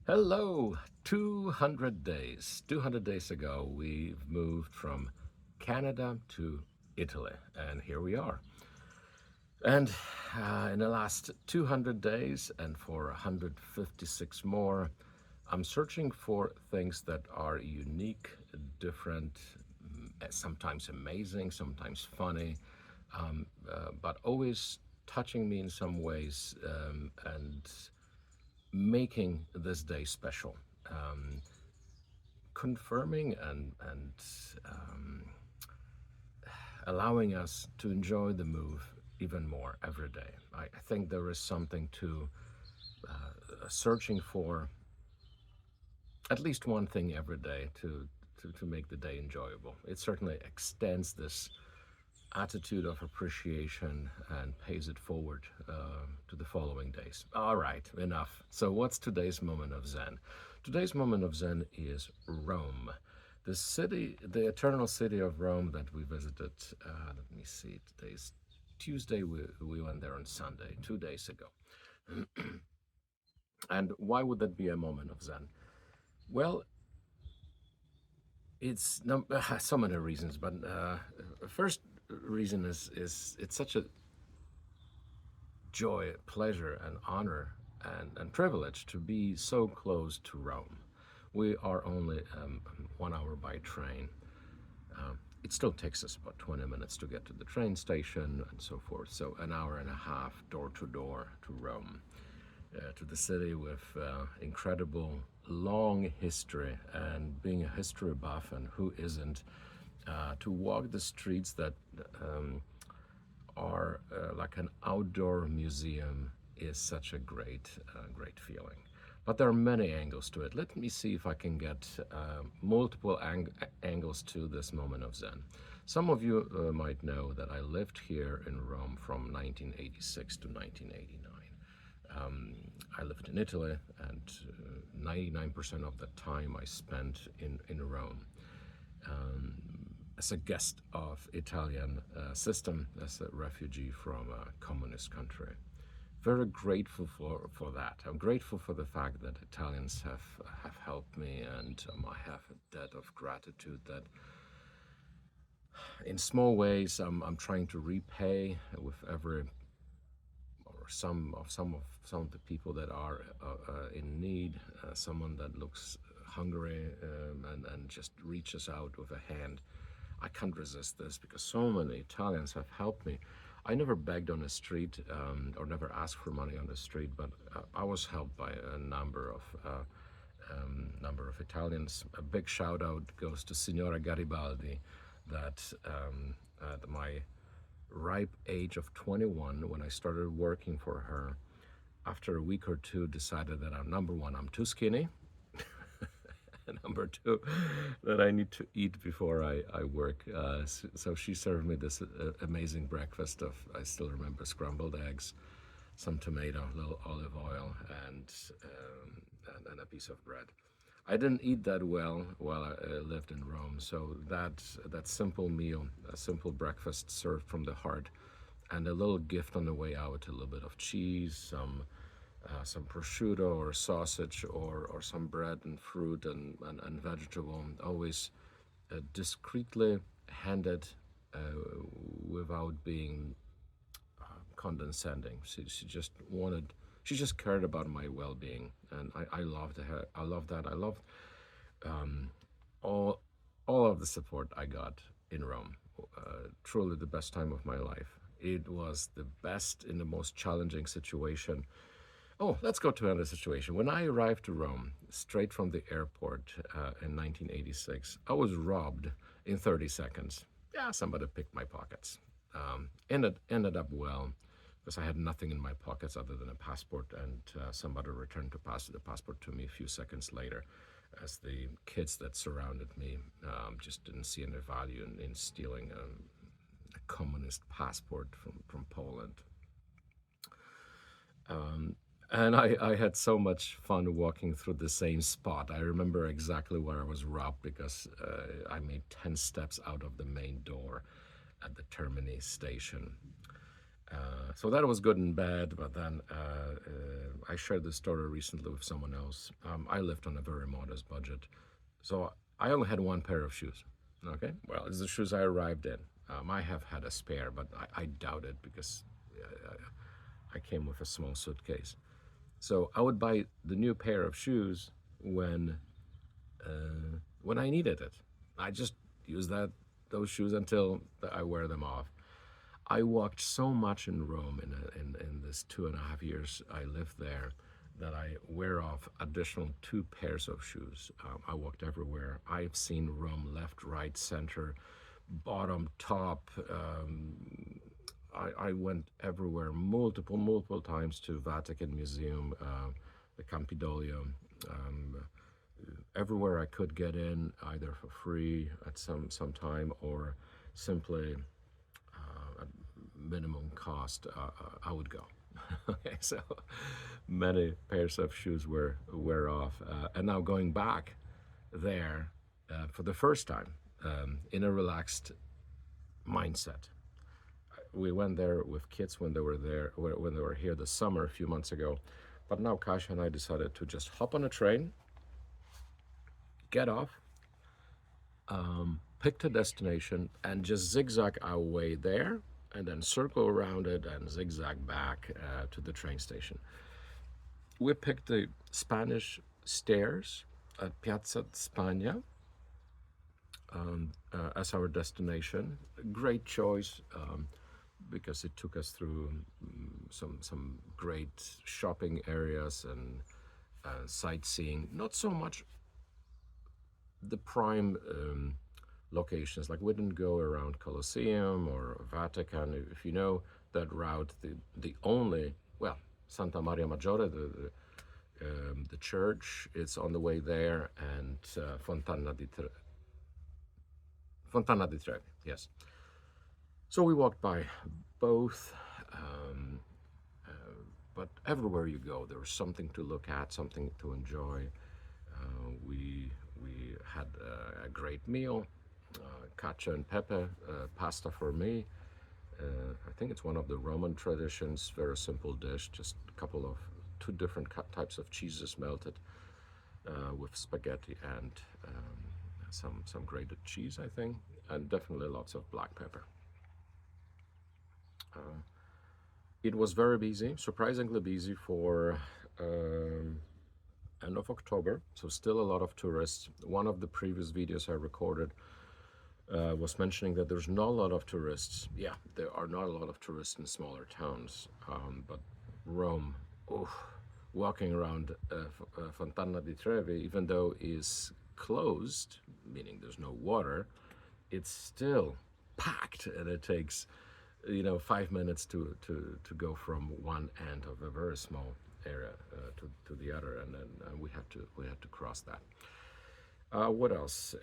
Hello, 200 days. 200 days ago, we've moved from Canada to Italy, and here we are. And in the last 200 days, and for 156 more, I'm searching for things that are unique, different, sometimes amazing, sometimes funny, but always touching me in some ways and making this day special. Um, Confirming and allowing us to enjoy the move even more every day. I think there is something to searching for at least one thing every day to make the day enjoyable. It certainly extends this attitude of appreciation and pays it forward to the following days. All right, enough. So, what's today's moment of Zen? Today's moment of Zen is Rome, the city, the eternal city of Rome that we visited. Let me see, today's Tuesday. We went there on Sunday, 2 days ago. And why would that be a moment of Zen? Well, it's no, so many reasons, but first reason is it's such a joy, pleasure, and honor and privilege to be so close to Rome. We are only 1 hour by train. It still takes us about 20 minutes to get to the train station and so forth. So an hour and a half door to door to Rome, to the city with incredible long history. And being a history buff, and who isn't, to walk the streets that are like an outdoor museum is such a great feeling. But there are many angles to it. Let me see if I can get multiple angles to this moment of Zen. Some of you might know that I lived here in Rome from 1986 to 1989. I lived in Italy, and 99% of the time I spent in Rome as a guest of Italian system, as a refugee from a communist country. Very grateful for that. I'm grateful for the fact that Italians have helped me, and I have a debt of gratitude that in small ways I'm trying to repay with every or some of the people that are in need, someone that looks hungry and just reaches out with a hand. I can't resist this because so many Italians have helped me. I never begged on the street or never asked for money on the street, but I was helped by a number of Italians. A big shout out goes to Signora Garibaldi, that at my ripe age of 21, when I started working for her, after a week or two, decided that I'm number one, I'm too skinny. Number two, that I need to eat before I work. So she served me this amazing breakfast of, I still remember, scrambled eggs, some tomato, a little olive oil, and a piece of bread. I didn't eat that well while I lived in Rome, so that simple meal, a simple breakfast served from the heart, and a little gift on the way out, a little bit of cheese, some prosciutto or sausage, or some bread and fruit and vegetable, always discreetly handed without being condescending. She just wanted, she just cared about my well-being, and I loved her. I love that. I loved um, all all of the support I got in Rome. Truly the best time of my life. It was the best in the most challenging situation. Oh, let's go to another situation. When I arrived to Rome, straight from the airport in 1986, I was robbed in 30 seconds. Yeah, somebody picked my pockets. Ended up well, because I had nothing in my pockets other than a passport, and somebody returned the passport to me a few seconds later, as the kids that surrounded me just didn't see any value in stealing a communist passport from Poland. And I had so much fun walking through the same spot. I remember exactly where I was robbed because I made 10 steps out of the main door at the Termini station. So that was good and bad, but then I shared this story recently with someone else. I lived on a very modest budget, so I only had one pair of shoes. Okay, well, it's the shoes I arrived in. I have had a spare, but I doubt it because I came with a small suitcase. So I would buy the new pair of shoes when I needed it. I just use those shoes until I wear them off. I walked so much in Rome in this 2.5 years I lived there that I wear off additional two pairs of shoes. I walked everywhere. I've seen Rome left, right, center, bottom, top. I went everywhere multiple times to Vatican Museum, the Campidoglio, um, everywhere I could get in, either for free at some time or simply at minimum cost. I would go. Okay, so many pairs of shoes were wear off, and now going back there for the first time in a relaxed mindset. We went there with kids when they were there when they were here this summer a few months ago, but now Kasha and I decided to just hop on a train, get off, pick a destination, and just zigzag our way there, and then circle around it and zigzag back to the train station. We picked the Spanish stairs at Piazza Spagna as our destination. Great choice because it took us through some great shopping areas and sightseeing. Not so much the prime locations. Like we didn't go around Colosseum or Vatican. If you know that route, the only, well, Santa Maria Maggiore, the church, it's on the way there, and Fontana di Trevi, yes. So we walked by both, um, but everywhere you go, there's something to look at, something to enjoy. We had a great meal, cacio and pepe, pasta for me. I think it's one of the Roman traditions. Very simple dish, just a couple of two different types of cheeses melted with spaghetti and some grated cheese, I think, and definitely lots of black pepper. It was very busy, surprisingly busy for end of October, so still a lot of tourists. One of the previous videos I recorded was mentioning that there's not a lot of tourists. Yeah, there are not a lot of tourists in smaller towns, but Rome, oh, walking around Fontana di Trevi, even though is closed, meaning there's no water, it's still packed, and it takes 5 minutes to go from one end of a very small area to the other, and then we had to cross that. What else?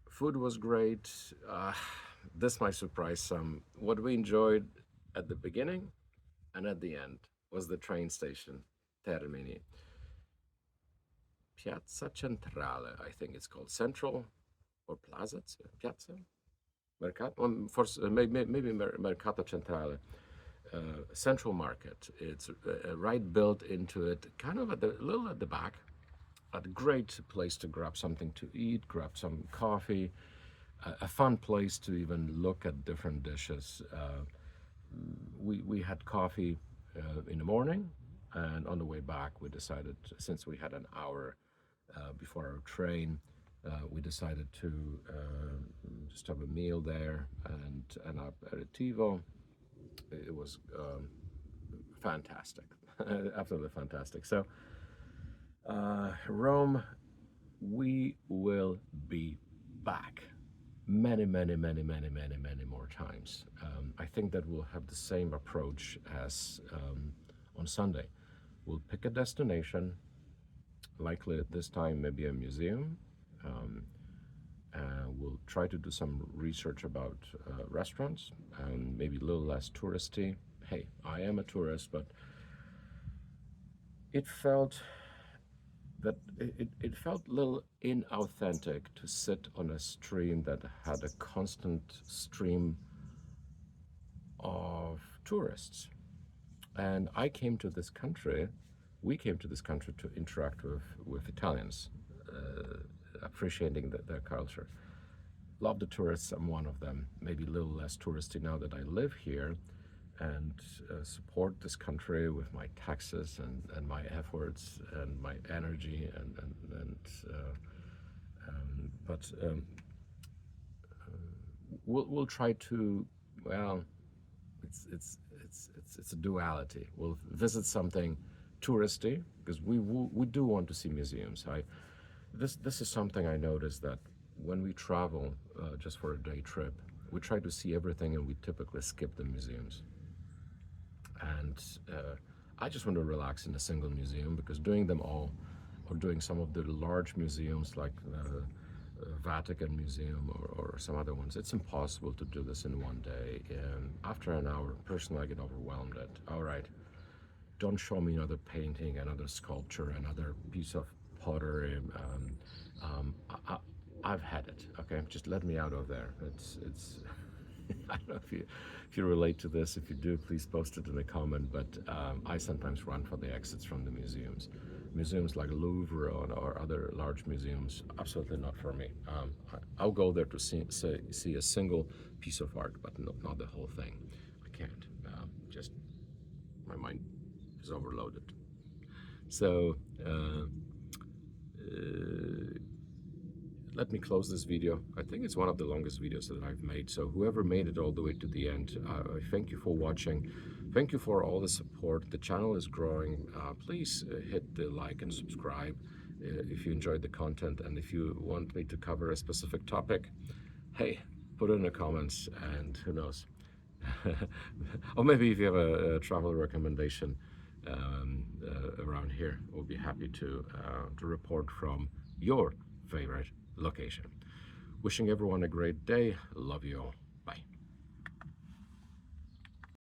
Food was great. This might surprise some. What we enjoyed at the beginning and at the end was the train station, Termini. Piazza Centrale, I think it's called Central or Plaza, Piazza Mercato, maybe Mercato Centrale, Central Market. It's right built into it, kind of a little at the back. A great place to grab something to eat, grab some coffee, a fun place to even look at different dishes. We had coffee in the morning, and on the way back, we decided, since we had an hour before our train, we decided to just have a meal there and an aperitivo. It was fantastic, absolutely fantastic. So, Rome, we will be back many more times. I think that we'll have the same approach as on Sunday. We'll pick a destination, likely at this time maybe a museum. We'll try to do some research about restaurants and maybe a little less touristy. Hey, I am a tourist, but it felt it felt a little inauthentic to sit on a stream that had a constant stream of tourists. And I came to this country, we came to this country to interact with Italians, appreciating their culture. Love the tourists, I'm one of them. Maybe a little less touristy now that I live here, and support this country with my taxes and my efforts and my energy but we'll try to, well, it's a duality. We'll visit something touristy because we do want to see museums. This is something I noticed, that when we travel just for a day trip, we try to see everything and we typically skip the museums. And I just want to relax in a single museum, because doing them all, or doing some of the large museums like Vatican Museum or some other ones, it's impossible to do this in one day. After an hour, personally, I get overwhelmed at, all right, don't show me another painting, another sculpture, another piece of pottery. I've had it. Okay, just let me out of there. It's. I don't know if you relate to this. If you do, please post it in a comment. But I sometimes run for the exits from the museums. Museums like Louvre or other large museums, absolutely not for me. I'll go there to see a single piece of art, but not the whole thing. I can't. Just my mind is overloaded. So let me close this video. I think it's one of the longest videos that I've made. So whoever made it all the way to the end, I thank you for watching. Thank you for all the support. The channel is growing. Please hit the like and subscribe if you enjoyed the content. And if you want me to cover a specific topic, hey, put it in the comments, and who knows. Or maybe if you have a travel recommendation around here, we'll be happy to report from your favorite location. Wishing everyone a great day. Love you all. Bye.